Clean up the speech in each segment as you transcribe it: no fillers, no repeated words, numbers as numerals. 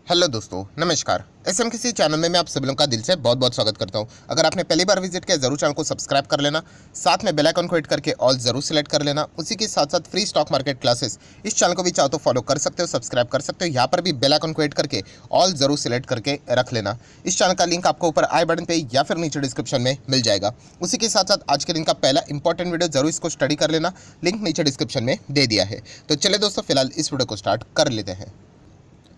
Hello दोस्तों, नमस्कार। SMKC channel में मैं आप सभी लोगों का दिल से बहुत बहुत स्वागत करता हूं। अगर आपने पहली बार विजिट किया जरूर चैनल को सब्सक्राइब कर लेना, साथ में बेल आइकन को हिट करके ऑल जरूर सिलेक्ट कर लेना। उसी के साथ साथ फ्री स्टॉक मार्केट क्लासेस इस चैनल को भी चाहो तो फॉलो कर सकते हो, सब्सक्राइब कर सकते हो। यहाँ पर भी बेल आइकन को हिट करके ऑल जरूर सिलेक्ट करके रख लेना। इस चैनल का लिंक आपको ऊपर आई बटन पे या फिर नीचे डिस्क्रिप्शन में मिल जाएगा। उसी के साथ साथ आज के दिन का पहला इंपॉर्टेंट वीडियो जरूर इसको स्टडी कर लेना, लिंक नीचे डिस्क्रिप्शन में दे दिया है। तो चले दोस्तों, फिलहाल इस वीडियो को स्टार्ट कर लेते हैं।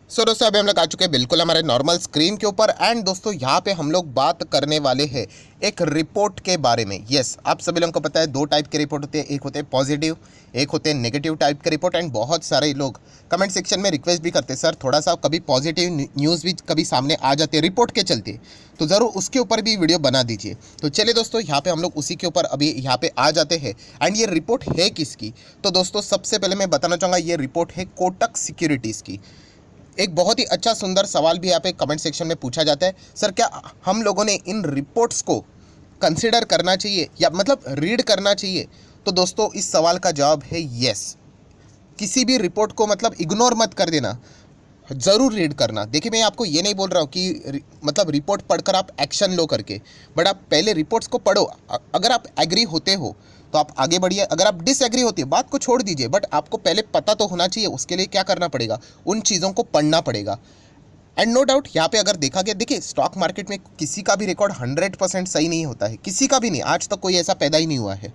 दोस्तों, अभी हम लोग आ चुके हैं बिल्कुल हमारे नॉर्मल स्क्रीन के ऊपर। एंड दोस्तों, यहाँ पे हम लोग बात करने वाले हैं एक रिपोर्ट के बारे में। यस, आप सभी लोगों को पता है दो टाइप के रिपोर्ट होते हैं, एक होते हैं पॉजिटिव, एक होते हैं नेगेटिव टाइप के रिपोर्ट। एंड बहुत सारे लोग कमेंट सेक्शन में रिक्वेस्ट भी करते हैं, सर थोड़ा सा कभी पॉजिटिव न्यूज़ भी कभी सामने आ जाते हैं रिपोर्ट के चलते, तो ज़रूर उसके ऊपर भी वीडियो बना दीजिए। तो चलिए दोस्तों, यहाँ पे हम लोग उसी के ऊपर अभी यहाँ पे आ जाते हैं। एंड ये रिपोर्ट है किसकी? तो दोस्तों, सबसे पहले मैं बताना चाहूँगा ये रिपोर्ट है कोटक सिक्योरिटीज़ की। एक बहुत ही अच्छा सुंदर सवाल भी यहाँ पे कमेंट सेक्शन में पूछा जाता है, सर क्या हम लोगों ने इन रिपोर्ट्स को कंसिडर करना चाहिए या मतलब रीड करना चाहिए? तो दोस्तों, इस सवाल का जवाब है यस। किसी भी रिपोर्ट को मतलब इग्नोर मत कर देना, ज़रूर रीड करना। देखिए, मैं आपको ये नहीं बोल रहा हूँ कि मतलब रिपोर्ट पढ़कर आप एक्शन लो करके, बट आप पहले रिपोर्ट्स को पढ़ो। अगर आप एग्री होते हो तो आप आगे बढ़िए, अगर आप डिसएग्री होती है बात को छोड़ दीजिए, बट आपको पहले पता तो होना चाहिए। उसके लिए क्या करना पड़ेगा? उन चीज़ों को पढ़ना पड़ेगा। एंड नो डाउट यहाँ पे अगर देखा गया, देखिए स्टॉक मार्केट में किसी का भी रिकॉर्ड 100% सही नहीं होता है, किसी का भी नहीं। आज तक कोई ऐसा पैदा ही नहीं हुआ है।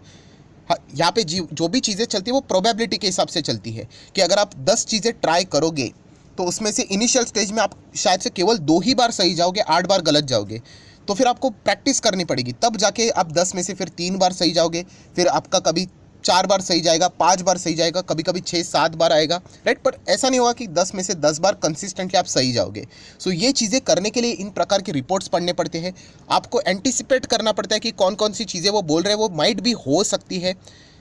हाँ, यहाँ पे जो भी चीज़ें चलती है वो प्रोबेबिलिटी के हिसाब से चलती है कि अगर आप 10 चीज़ें ट्राई करोगे तो उसमें से इनिशियल स्टेज में आप शायद से केवल 2 ही बार सही जाओगे, 8 बार गलत जाओगे। तो फिर आपको प्रैक्टिस करनी पड़ेगी, तब जाके आप 10 में से फिर 3 बार सही जाओगे, फिर आपका कभी 4 बार सही जाएगा, 5 बार सही जाएगा, कभी कभी 6-7 बार आएगा, राइट। पर ऐसा नहीं होगा कि 10 में से 10 बार कंसिस्टेंटली आप सही जाओगे। सो ये चीज़ें करने के लिए इन प्रकार की रिपोर्ट्स पढ़ने पड़ते हैं। आपको एंटिसिपेट करना पड़ता है कि कौन कौन सी चीज़ें वो बोल रहे हैं वो माइट भी हो सकती है।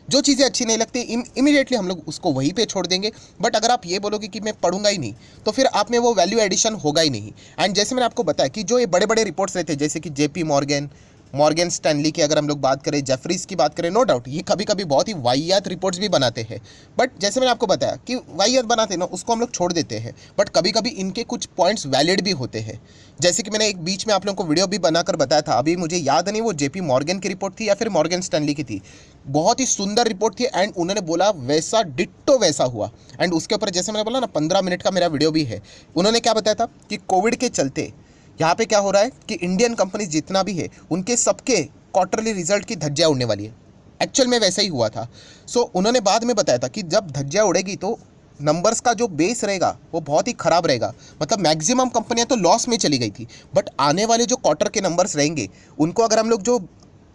जो चीज़ें अच्छी नहीं लगती इमीडिएटली हम लोग उसको वहीं पे छोड़ देंगे। बट अगर आप ये बोलोगे कि मैं पढ़ूंगा ही नहीं, तो फिर आप में वो वैल्यू एडिशन होगा ही नहीं। एंड जैसे मैंने आपको बताया कि जो ये बड़े बड़े रिपोर्ट्स रहते हैं, जैसे कि जेपी मॉर्गन, मॉर्गन स्टैनली की अगर हम लोग बात करें, जेफरीज की बात करें, नो डाउट ये कभी कभी बहुत ही वाहियात रिपोर्ट्स भी बनाते हैं। बट जैसे मैंने आपको बताया कि वाहियात बनाते हैं ना, उसको हम लोग छोड़ देते हैं। बट कभी कभी इनके कुछ पॉइंट्स वैलिड भी होते हैं। जैसे कि मैंने एक बीच में आप लोगों को वीडियो भी बनाकर बताया था, अभी मुझे याद नहीं वो जेपी मॉर्गन की रिपोर्ट थी या फिर मॉर्गन स्टैनली की थी। बहुत ही सुंदर रिपोर्ट थी एंड उन्होंने बोला वैसा डिट्टो वैसा हुआ। एंड उसके ऊपर जैसे मैंने बोला ना, 15 मिनट का मेरा वीडियो भी है। उन्होंने क्या बताया था कि कोविड के चलते यहाँ पे क्या हो रहा है कि इंडियन कंपनीज जितना भी है उनके सबके क्वार्टरली रिजल्ट की धज्जियाँ उड़ने वाली है। एक्चुअल में वैसा ही हुआ था। सो उन्होंने बाद में बताया था कि जब धज्जियाँ उड़ेगी तो नंबर्स का जो बेस रहेगा वो बहुत ही ख़राब रहेगा। मतलब मैक्सिमम कंपनियां तो लॉस में चली गई थी, बट आने वाले जो क्वार्टर के नंबर्स रहेंगे उनको अगर हम लोग जो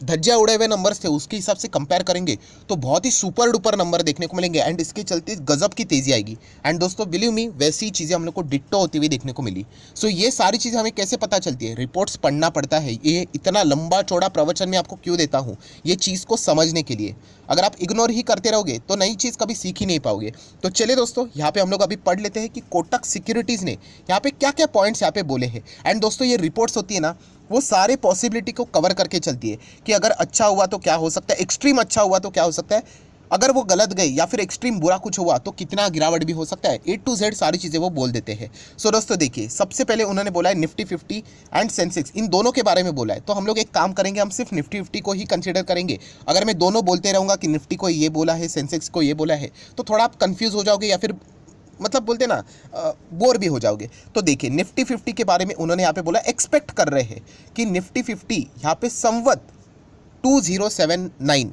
धज्जियाँ उड़े हुए नंबर्स थे उसके हिसाब से कंपेयर करेंगे तो बहुत ही सुपर डुपर नंबर देखने को मिलेंगे। एंड इसके चलते गजब की तेज़ी आएगी। एंड दोस्तों, बिलीव मी, वैसी चीज़ें हम लोग को डिट्टो होती हुई देखने को मिली। सो ये सारी चीज़ें हमें कैसे पता चलती है? रिपोर्ट्स पढ़ना पड़ता है। ये इतना लंबा चौड़ा प्रवचन मैं आपको क्यों देता हूँ? ये चीज़ को समझने के लिए। अगर आप इग्नोर ही करते रहोगे तो नई चीज़ कभी सीख ही नहीं पाओगे। तो चलिए दोस्तों, यहाँ पे हम लोग अभी पढ़ लेते हैं कि कोटक सिक्योरिटीज़ ने यहाँ पे क्या क्या पॉइंट्स यहाँ पे बोले हैं। एंड दोस्तों, ये रिपोर्ट्स होती है ना, वो सारे पॉसिबिलिटी को कवर करके चलती है कि अगर अच्छा हुआ तो क्या हो सकता है, एक्सट्रीम अच्छा हुआ तो क्या हो सकता है, अगर वो गलत गई या फिर एक्सट्रीम बुरा कुछ हुआ तो कितना गिरावट भी हो सकता है। ए टू जेड सारी चीज़ें वो बोल देते हैं। सो दोस्तों देखिए, सबसे पहले उन्होंने बोला है निफ्टी 50 एंड सेंसेक्स, इन दोनों के बारे में बोला है। तो हम लोग एक काम करेंगे, हम सिर्फ निफ्टी 50 को ही कंसिडर करेंगे। अगर मैं दोनों बोलते रहूँगा कि निफ्टी को ये बोला है, सेंसेक्स को ये बोला है, तो थोड़ा आप कन्फ्यूज़ हो जाओगे या फिर मतलब बोलते ना बोर भी हो जाओगे। तो देखिए, निफ्टी 50 के बारे में उन्होंने यहाँ पे बोला, एक्सपेक्ट कर रहे हैं कि निफ्टी 50 यहाँ पे संवत 2079,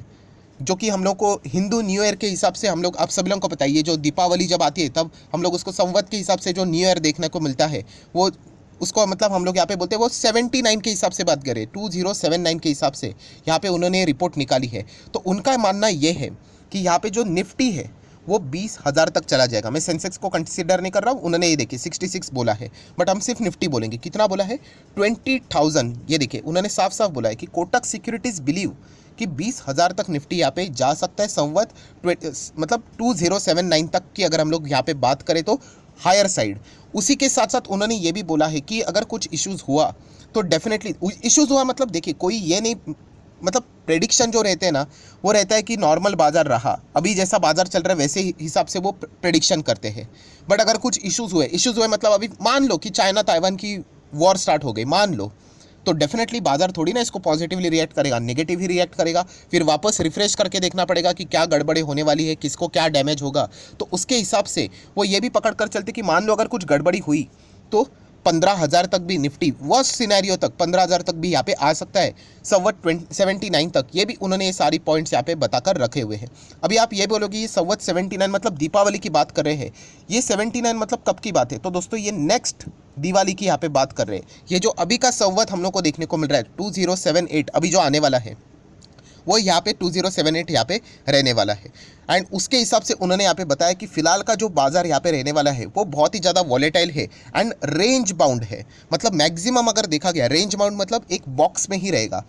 जो कि हम लोग को हिंदू न्यू ईयर के हिसाब से, हम लोग आप सभी लोगों को पता है ये जो दीपावली जब आती है तब हम लोग उसको संवत के हिसाब से जो न्यू ईयर देखने को मिलता है, वो उसको मतलब हम लोग यहाँ पे बोलते हैं वो 79 के हिसाब से बात करें, 2079 के हिसाब से यहाँ पे उन्होंने रिपोर्ट निकाली है। तो उनका मानना ये है कि यहाँ पे जो निफ्टी है वो 20,000 तक चला जाएगा। मैं सेंसेक्स को कंसिडर नहीं कर रहा हूँ। उन्होंने ये देखिए 66 बोला है, बट हम सिर्फ निफ्टी बोलेंगे। कितना बोला है? 20,000। ये देखिए, उन्होंने साफ साफ बोला है कि कोटक सिक्योरिटीज़ बिलीव कि 20,000 तक निफ्टी यहाँ पे जा सकता है संवत मतलब 2079 तक की अगर हम लोग यहाँ पे बात करें तो हायर साइड। उसी के साथ साथ उन्होंने ये भी बोला है कि अगर कुछ इश्यूज़ हुआ तो डेफिनेटली इश्यूज़ हुआ, मतलब देखिए कोई ये नहीं मतलब प्रेडिक्शन जो रहते हैं ना, वो रहता है कि नॉर्मल बाजार रहा, अभी जैसा बाजार चल रहा है वैसे ही हिसाब से वो प्रेडिक्शन करते हैं। बट अगर कुछ इश्यूज़ हुए मतलब अभी मान लो कि चाइना ताइवान की वॉर स्टार्ट हो गई, मान लो, तो डेफिनेटली बाजार थोड़ी ना इसको पॉजिटिवली रिएक्ट करेगा, नेगेटिव ही रिएक्ट करेगा। फिर वापस रिफ्रेश करके देखना पड़ेगा कि क्या गड़बड़ी होने वाली है, किसको क्या डैमेज होगा। तो उसके हिसाब से वो ये भी पकड़ कर चलते कि मान लो अगर कुछ गड़बड़ी हुई तो 15,000 तक भी निफ्टी, वर्स्ट सिनेरियो तक 15,000 तक भी यहाँ पे आ सकता है, सवत 79 तक। ये भी उन्होंने ये सारी पॉइंट्स यहाँ पे बताकर रखे हुए हैं। अभी आप ये बोलोगे ये सवत 79 मतलब दीपावली की बात कर रहे हैं, ये 79 मतलब कब की बात है? तो दोस्तों ये नेक्स्ट दिवाली की यहाँ पे बात कर रहे हैं। ये जो अभी का संवत हम लोग को देखने को मिल रहा है 2078, अभी जो आने वाला है वो यहाँ पे 2078 यहाँ पे रहने वाला है। एंड उसके हिसाब से उन्होंने यहाँ पे बताया कि फिलहाल का जो बाजार यहाँ पे रहने वाला है वो बहुत ही ज़्यादा वॉलेटाइल है एंड रेंज बाउंड है। मतलब मैक्सिमम अगर देखा गया, रेंज बाउंड मतलब एक बॉक्स में ही रहेगा।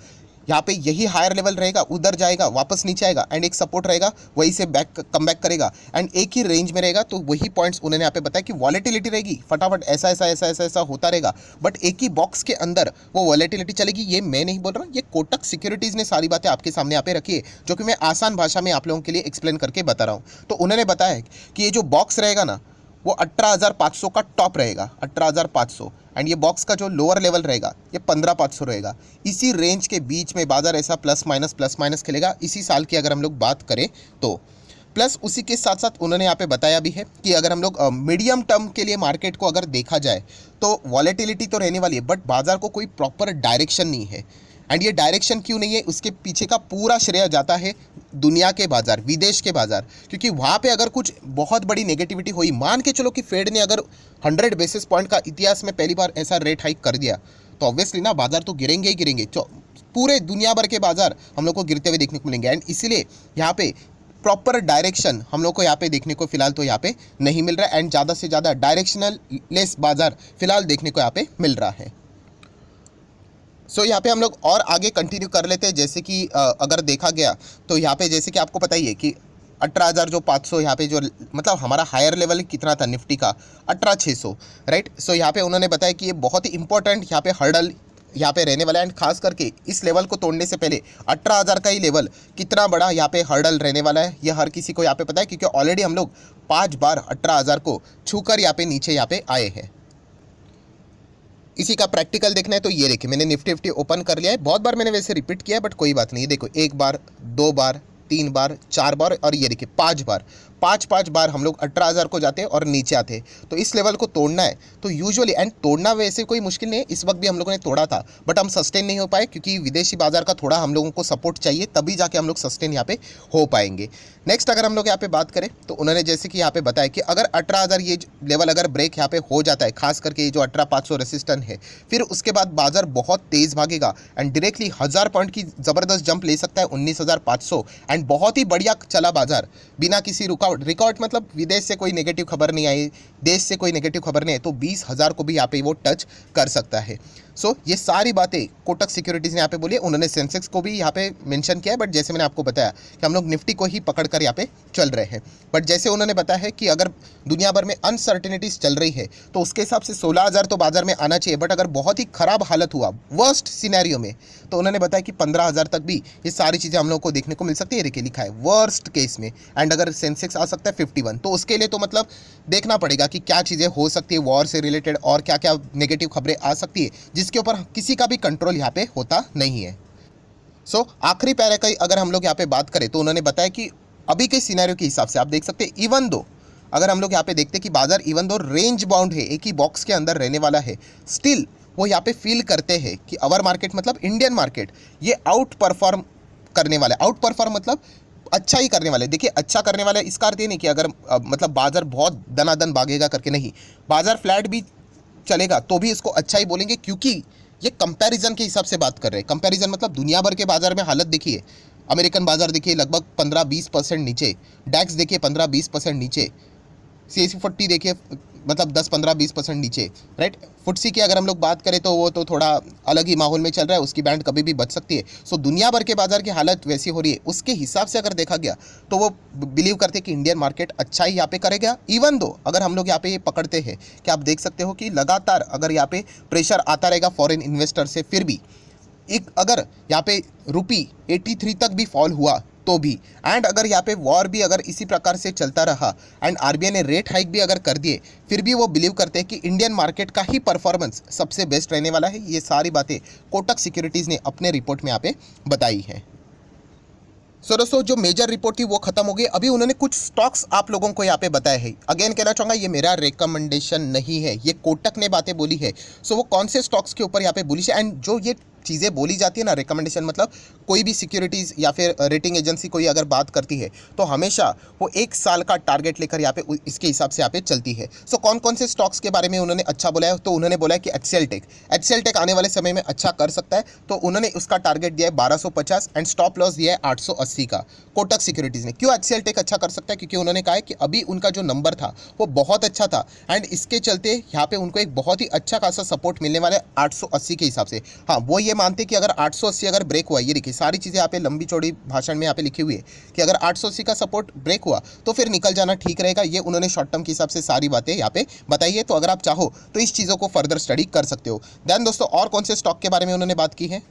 यहाँ पे यही हायर लेवल रहेगा, उधर जाएगा, वापस नीचे आएगा एंड एक सपोर्ट रहेगा, वहीं से कम बैक करेगा एंड एक ही रेंज में रहेगा। तो वही पॉइंट्स उन्होंने यहाँ पे बताया कि वॉलेटिलिटी रहेगी, फटाफट ऐसा ऐसा ऐसा ऐसा ऐसा होता रहेगा, बट एक ही बॉक्स के अंदर वो वॉलेटिलिटी चलेगी। ये मैं नहीं बोल रहा, ये कोटक सिक्योरिटीज़ ने सारी बातें आपके सामने यहाँ पे रखी है, जो कि मैं आसान भाषा में आप लोगों के लिए एक्सप्लेन करके बता रहा हूँ। तो उन्होंने बताया कि ये जो बॉक्स रहेगा ना वो 18,500 का टॉप रहेगा, 18,500, एंड ये बॉक्स का जो लोअर लेवल रहेगा ये 15,500 रहेगा। इसी रेंज के बीच में बाजार ऐसा प्लस माइनस खेलेगा इसी साल की अगर हम लोग बात करें तो। प्लस उसी के साथ साथ उन्होंने यहाँ पे बताया भी है कि अगर हम लोग मीडियम टर्म के लिए मार्केट को अगर देखा जाए तो वॉलेटिलिटी तो रहने वाली है, बट बाजार को कोई प्रॉपर डायरेक्शन नहीं है। एंड ये डायरेक्शन क्यों नहीं है, उसके पीछे का पूरा श्रेय जाता है दुनिया के बाजार, विदेश के बाजार। क्योंकि वहाँ पे अगर कुछ बहुत बड़ी नेगेटिविटी हुई, मान के चलो कि फेड ने अगर 100 बेसिस पॉइंट का इतिहास में पहली बार ऐसा रेट हाइक कर दिया, तो ऑब्वियसली ना बाजार तो गिरेंगे ही गिरेंगे। पूरे दुनिया भर के बाजार हम लोग को गिरते हुए देखने को मिलेंगे। एंड इसीलिए यहाँ पे प्रॉपर डायरेक्शन हम लोग को यहाँ पे देखने को फिलहाल तो यहाँ पे नहीं मिल रहा है। एंड ज़्यादा से ज़्यादा डायरेक्शनल लेस बाजार फिलहाल देखने को यहाँ पे मिल रहा है। सो यहाँ पे हम लोग और आगे कंटिन्यू कर लेते हैं। जैसे कि अगर देखा गया तो यहाँ पे जैसे कि आपको पता ही है कि 18,500 यहाँ पे जो मतलब हमारा हायर लेवल कितना था निफ्टी का, 18,600, राइट। सो यहाँ पे उन्होंने बताया कि ये बहुत ही इंपॉर्टेंट यहाँ पे हर्डल यहाँ पे रहने वाला है। एंड खास करके इस लेवल को तोड़ने से पहले 18,000 का ही लेवल कितना बड़ा यहाँ पे हर्डल रहने वाला है, ये हर किसी को यहाँ पे पता है, क्योंकि ऑलरेडी हम लोग 5 बार 18,000 को छूकर यहाँ पे नीचे यहाँ पे आए हैं। इसी का प्रैक्टिकल देखना है तो ये देखिए मैंने निफ्टी ओपन कर लिया है। बहुत बार मैंने वैसे रिपीट किया है बट कोई बात नहीं। देखो 1 बार, 2 बार, 3 बार, 4 बार और ये देखिए 5 बार, 5 बार हम लोग 18,000 को जाते हैं और नीचे आते हैं। तो इस लेवल को तोड़ना है तो यूजुअली, एंड तोड़ना वैसे कोई मुश्किल नहीं है, इस वक्त भी हम लोगों ने तोड़ा था बट हम सस्टेन नहीं हो पाए, क्योंकि विदेशी बाजार का थोड़ा हम लोगों को सपोर्ट चाहिए, तभी जाके हम लोग सस्टेन यहाँ पे हो पाएंगे। नेक्स्ट अगर हम लोग यहाँ पे बात करें तो उन्होंने जैसे कि यहाँ पे बताया कि अगर 18,000 ये लेवल अगर ब्रेक यहाँ पे हो जाता है, खास करके ये जो 18,500 रेसिस्टेंट है, फिर उसके बाद बाजार बहुत तेज़ भागेगा एंड डायरेक्टली 1000 पॉइंट की ज़बरदस्त जंप ले सकता है, 19,500। एंड बहुत ही बढ़िया चला बाजार बिना किसी रिकॉर्ड मतलब विदेश से कोई नेगेटिव खबर नहीं आई, देश से कोई नेगेटिव खबर नहीं है, तो 20,000 को भी यहाँ पे वो टच कर सकता है। सो ये सारी बातें कोटक सिक्योरिटीज़ ने यहाँ पे बोली है। उन्होंने सेंसेक्स को भी यहाँ पे मेंशन किया है, बट जैसे मैंने आपको बताया कि हम लोग निफ्टी को ही पकड़ कर यहाँ पे चल रहे हैं। बट जैसे उन्होंने बताया है कि अगर दुनिया भर में अनसर्टेनिटीज़ चल रही है तो उसके हिसाब से 16,000 तो बाजार में आना चाहिए, बट अगर बहुत ही ख़राब हालत हुआ वर्स्ट सिनेरियो में तो उन्होंने बताया कि 15,000 तक भी ये सारी चीज़ें हम लोग को देखने को मिल सकती है। देखिए लिखा है वर्स्ट केस में, एंड अगर सेंसेक्स आ सकता है 51, तो उसके लिए तो मतलब देखना पड़ेगा कि क्या चीज़ें हो सकती है वॉर से रिलेटेड और क्या क्या नेगेटिव खबरें आ सकती है, जिसके ऊपर किसी का भी कंट्रोल यहाँ पे होता नहीं है। सो आखिरी पैरा का अगर हम लोग यहाँ पे बात करें तो उन्होंने बताया कि अभी के सिनेरियो के हिसाब से आप देख सकते हैं, इवन दो अगर हम लोग यहाँ पे देखते हैं कि बाजार इवन दो रेंज बाउंड है, एक ही बॉक्स के अंदर रहने वाला है, स्टिल वो यहाँ पे फील करते हैं कि अवर मार्केट मतलब इंडियन मार्केट ये आउट परफॉर्म करने वाला है। आउट परफॉर्म मतलब अच्छा ही करने वाले। देखिए अच्छा करने वाला है इसका अर्थ ये नहीं कि अगर मतलब बाजार बहुत दनादन भागेगा करके, नहीं, बाजार फ्लैट भी चलेगा तो भी इसको अच्छा ही बोलेंगे, क्योंकि ये कंपैरिजन के हिसाब से बात कर रहे हैं। कंपैरिजन मतलब दुनिया भर के बाजार में हालत देखिए, अमेरिकन बाजार देखिए लगभग 15-20% नीचे, डैक्स देखिए 15-20% नीचे, CAC 40 देखिए मतलब 10-15-20% नीचे, राइट। फुटसी की अगर हम लोग बात करें तो वो तो थोड़ा अलग ही माहौल में चल रहा है, उसकी बैंड कभी भी बच सकती है। सो दुनिया भर के बाजार की हालत वैसी हो रही है, उसके हिसाब से अगर देखा गया तो वो बिलीव करते हैं कि इंडियन मार्केट अच्छा ही यहाँ पे करेगा। इवन दो अगर हम लोग यहाँ पे ये पकड़ते हैं कि आप देख सकते हो कि लगातार अगर यहाँ पे प्रेशर आता रहेगा फॉरेन इन्वेस्टर से, फिर भी एक अगर यहाँ पे रुपी 83 तक भी फॉल हुआ तो भी, एंड अगर यहाँ पे वॉर भी अगर इसी प्रकार से चलता रहा एंड आरबीआई ने रेट हाइक भी अगर कर दिए, फिर भी वो बिलीव करते हैं कि इंडियन मार्केट का ही परफॉर्मेंस सबसे बेस्ट रहने वाला है। ये सारी बातें कोटक सिक्योरिटीज़ ने अपने रिपोर्ट में यहाँ पे बताई है। सो दोस्तों, जो मेजर रिपोर्ट थी वो खत्म हो गई। अभी उन्होंने कुछ स्टॉक्स आप लोगों को यहाँ पे बताए हैं। अगेन कहना चाहूँगा, ये मेरा रिकमेंडेशन नहीं है, ये कोटक ने बातें बोली है। सो वो कौन से स्टॉक्स के ऊपर यहाँ पे बुलिश है, एंड जो ये चीज़ें बोली जाती है ना, रिकमेंडेशन मतलब कोई भी सिक्योरिटीज़ या फिर रेटिंग एजेंसी कोई अगर बात करती है तो हमेशा वो 1 साल का टारगेट लेकर यहाँ पे इसके हिसाब से यहाँ पे चलती है। सो कौन कौन से स्टॉक्स के बारे में उन्होंने अच्छा बोला है, तो उन्होंने बोला है कि एक्सेल टेक आने वाले समय में अच्छा कर सकता है। तो उन्होंने उसका टारगेट दिया है 1250 एंड स्टॉप लॉस दिया है 880 का। कोटक सिक्योरिटीज़ ने क्यों एक्सेल टेक अच्छा कर सकता है, क्योंकि उन्होंने कहा है कि अभी उनका जो नंबर था वो बहुत अच्छा था एंड इसके चलते यहाँ पे उनको एक बहुत ही अच्छा खासा सपोर्ट मिलने वाला है 880 के हिसाब से। हाँ, वो ये मानते कि अगर 880 अगर ब्रेक हुआ, ये देखिए सारी चीज़ें यहाँ पे लंबी चौड़ी भाषण में यहाँ पे लिखी हुई है कि अगर 880 का सपोर्ट ब्रेक हुआ तो फिर निकल जाना ठीक रहेगा। ये उन्होंने शॉर्ट टर्म के हिसाब से सारी बातें यहाँ पे बताई है। तो अगर आप चाहो तो इस चीज़ों को फर्दर स्टडी कर सकते हो। देन दोस्तों, और कौन से स्टॉक के बारे में उन्होंने बात की है।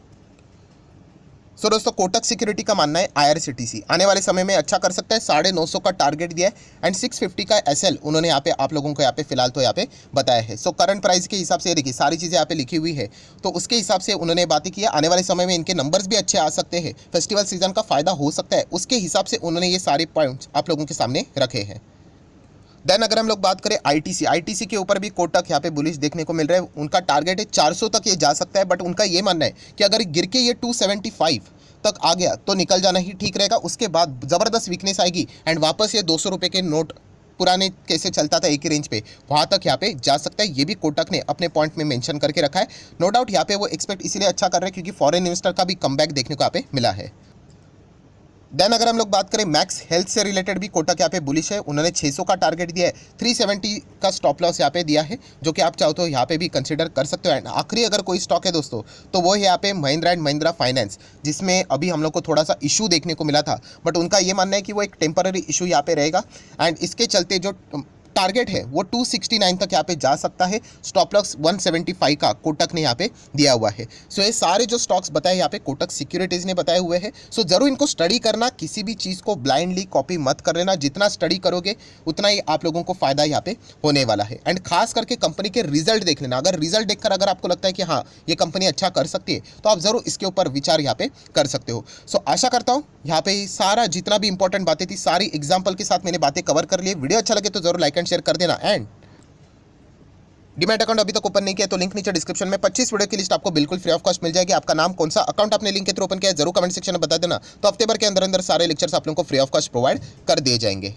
सो दोस्तों, कोटक सिक्योरिटी का मानना है आईआरसीटीसी आने वाले समय में अच्छा कर सकता है, 950 का टारगेट दिया है एंड 650 का एसएल उन्होंने यहाँ पे आप लोगों को यहाँ पे फिलहाल तो यहाँ पे बताया है। सो करंट प्राइस के हिसाब से देखिए सारी चीज़ें यहाँ पे लिखी हुई है, तो उसके हिसाब से उन्होंने बातें की है। आने वाले समय में इनके नंबर्स भी अच्छे आ सकते हैं, फेस्टिवल सीजन का फायदा हो सकता है, उसके हिसाब से उन्होंने ये सारे पॉइंट्स आप लोगों के सामने रखे हैं। देन अगर हम लोग बात करें आईटीसी के ऊपर भी कोटक यहाँ पे बुलिश देखने को मिल रहा है। उनका टारगेट है 400 तक ये जा सकता है, बट उनका ये मानना है कि अगर गिर के ये 275 तक आ गया तो निकल जाना ही ठीक रहेगा। उसके बाद ज़बरदस्त वीकनेस आएगी एंड वापस ये 200 रुपये के नोट पुराने कैसे चलता था एक ही रेंज पे, वहाँ तक यहाँ पे जा सकता है। ये भी कोटक ने अपने पॉइंट में मेंशन करके रखा है। नो डाउट यहाँ पे वो एक्सपेक्ट इसीलिए अच्छा कर रहे हैं क्योंकि फॉरेन इन्वेस्टर का भी कमबैक देखने को यहाँ पे मिला है। देन अगर हम लोग बात करें मैक्स हेल्थ से रिलेटेड भी कोटक यहाँ पे बुलिश है। उन्होंने 600 का टारगेट दिया है, 370 का स्टॉप लॉस यहाँ पे दिया है, जो कि आप चाहो तो यहाँ पे भी कंसिडर कर सकते हो। एंड आखिरी अगर कोई स्टॉक है दोस्तों तो वो है यहाँ पे महिंद्रा एंड महिंद्रा फाइनेंस, जिसमें अभी हम लोग को थोड़ा सा इशू देखने को मिला था, बट उनका ये मानना है कि वो एक टेम्पररी इशू यहाँ पे रहेगा एंड इसके चलते जो टारगेट है वो 269 तक यहाँ पे जा सकता है। स्टॉप लॉस 175 का कोटक ने यहाँ पे दिया हुआ है। सो ये सारे जो स्टॉक्स बताए यहाँ पे कोटक सिक्योरिटीज़ ने बताए हुए हैं। सो ज़रूर इनको स्टडी करना, किसी भी चीज़ को ब्लाइंडली कॉपी मत कर लेना। जितना स्टडी करोगे उतना ही आप लोगों को फ़ायदा यहाँ पे होने वाला है। एंड खास करके कंपनी के रिजल्ट देख लेना। अगर रिजल्ट देखकर अगर आपको लगता है कि हाँ ये कंपनी अच्छा कर सकती है तो आप ज़रूर इसके ऊपर विचार यहाँ पे कर सकते हो। सो आशा करता हूँ यहाँ पे सारा जितना भी इंपॉर्टेंट बातें थी सारी एग्जाम्पल के साथ मैंने बातें कवर कर ली। वीडियो अच्छा लगे तो जरूर लाइक एंड शेयर कर देना। एंड डीमैट अकाउंट अभी तक ओपन नहीं किया तो लिंक नीचे डिस्क्रिप्शन में 25 वीडियो की लिस्ट आपको बिल्कुल फ्री ऑफ कॉस्ट मिल जाएगी। आपका नाम कौन सा अकाउंट आपने लिंक के थ्रू ओपन किया है जरूर कमेंट सेक्शन में बता देना, तो हफ्ते भर के अंदर अंदर सारे लेक्चर्स आप लोगों को फ्री ऑफ कॉस्ट प्रोवाइड कर दिए जाएंगे।